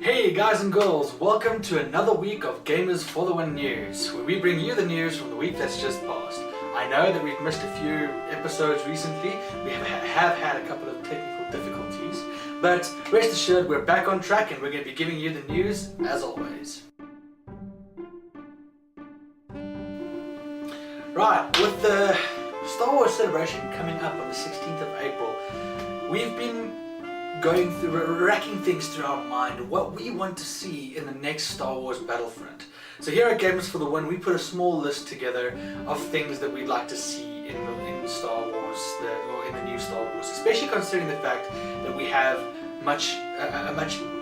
Hey guys and girls, welcome to another week of Gamers for the Win news, where we bring you the news from the week that's just passed. I know that we've missed a few episodes recently, we have had a couple of technical difficulties, but rest assured we're back on track and we're going to be giving you the news as always. Right, with the Star Wars celebration coming up on the 16th of April, we've been going through, racking things through our mind, what we want to see in the next Star Wars Battlefront. So here at Gamers for the Win, we put a small list together of things that we'd like to see in Star Wars, or in the new Star Wars, especially considering the fact that we have a much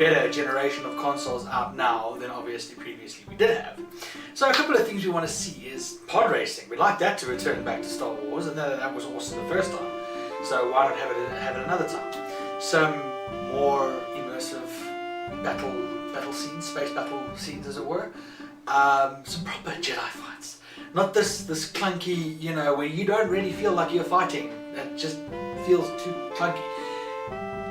better generation of consoles out now than obviously previously we did have. So a couple of things we want to see is pod racing. We'd like that to return back to Star Wars, and that was awesome the first time. So why not have it another time? Some more immersive battle scenes, space battle scenes as it were. Some proper Jedi fights. Not this clunky, where you don't really feel like you're fighting. That just feels too clunky.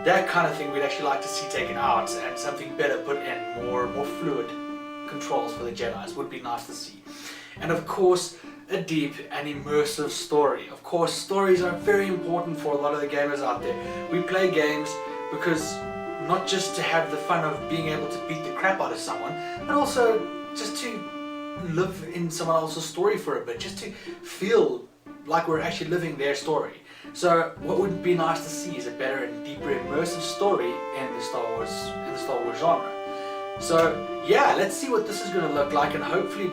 That kind of thing we'd actually like to see taken out and something better put in, more fluid controls for the Jedis would be nice to see. And of course, a deep and immersive story. Of course, stories are very important for a lot of the gamers out there. We play games because not just to have the fun of being able to beat the crap out of someone, but also just to live in someone else's story for a bit, just to feel like we're actually living their story. So what would be nice to see is a better and deeper immersive story in the Star Wars genre. So yeah, let's see what this is going to look like, and hopefully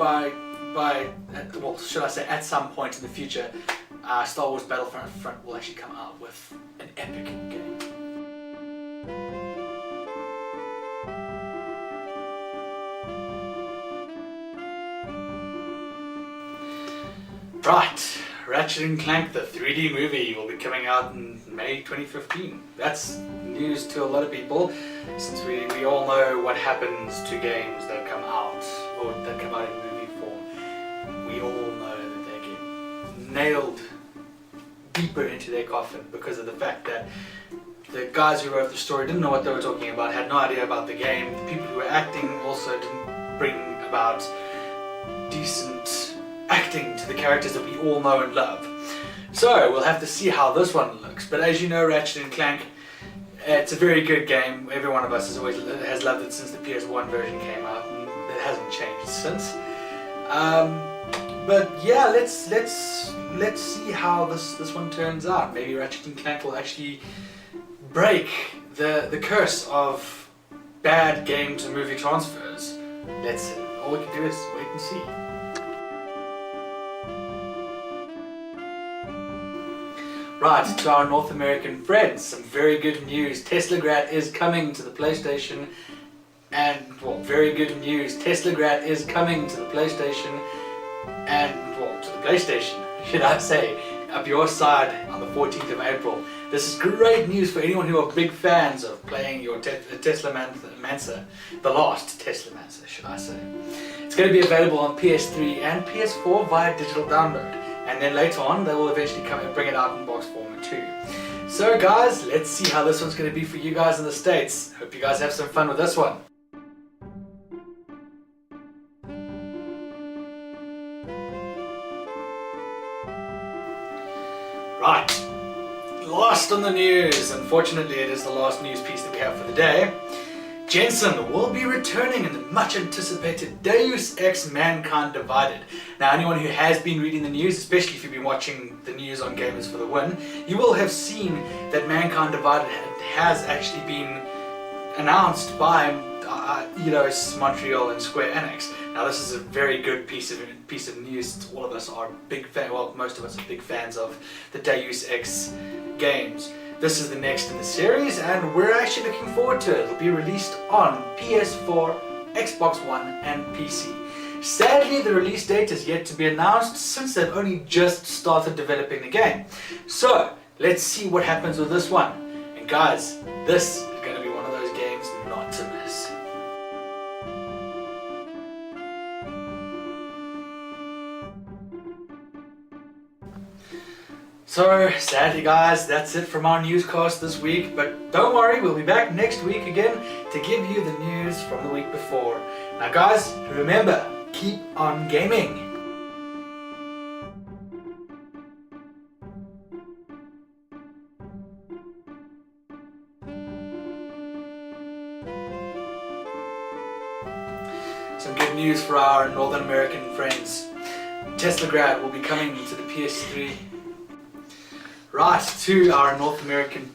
at some point in the future, Star Wars Battlefront will actually come out with an epic game. Right, Ratchet and Clank, the 3D movie, will be coming out in May 2015. That's news to a lot of people, since we all know what happens to games that come out, or that come out in movie form. We all know that they get nailed deeper into their coffin because of the fact that the guys who wrote the story didn't know what they were talking about, had no idea about the game. The people who were acting also didn't bring about decent acting to the characters that we all know and love. So we'll have to see how this one looks. But as you know, Ratchet and Clank, it's a very good game. Every one of us has loved it since the PS1 version came out, and it hasn't changed since. But yeah, let's see how this one turns out. Maybe Ratchet and Clank will actually break the curse of bad game to movie transfers. All we can do is wait and see. Right, to our North American friends, some very good news. Teslagrad is coming to the PlayStation, and very good news. Teslagrad is coming to the PlayStation, and to the PlayStation, should I say, up your side on the 14th of April. This is great news for anyone who are big fans of playing your Teslamancer, the last Teslamancer, should I say. It's going to be available on PS3 and PS4 via digital download. And then later on, they will eventually come and bring it out in box format too. So guys, let's see how this one's going to be for you guys in the States. Hope you guys have some fun with this one. Right, last on the news. Unfortunately, it is the last news piece that we have for the day. Jensen will be returning in the much anticipated Deus Ex Mankind Divided. Now, anyone who has been reading the news, especially if you've been watching the news on Gamers for the Win, you will have seen that Mankind Divided has actually been announced by Eidos Montreal and Square Enix. Now, this is a very good piece of news. All of us are big fans. Well, most of us are big fans of the Deus Ex games. This is the next in the series, and we're actually looking forward to it. It'll be released on PS4, Xbox One, and PC. Sadly, the release date is yet to be announced since they've only just started developing the game. So, let's see what happens with this one. And guys, this is going to be one of those games not to miss. So, sadly guys, that's it from our newscast this week, but don't worry, we'll be back next week again to give you the news from the week before. Now guys, remember, keep on gaming! Some good news for our Northern American friends. Teslagrad will be coming to the PS3. Right, to our North American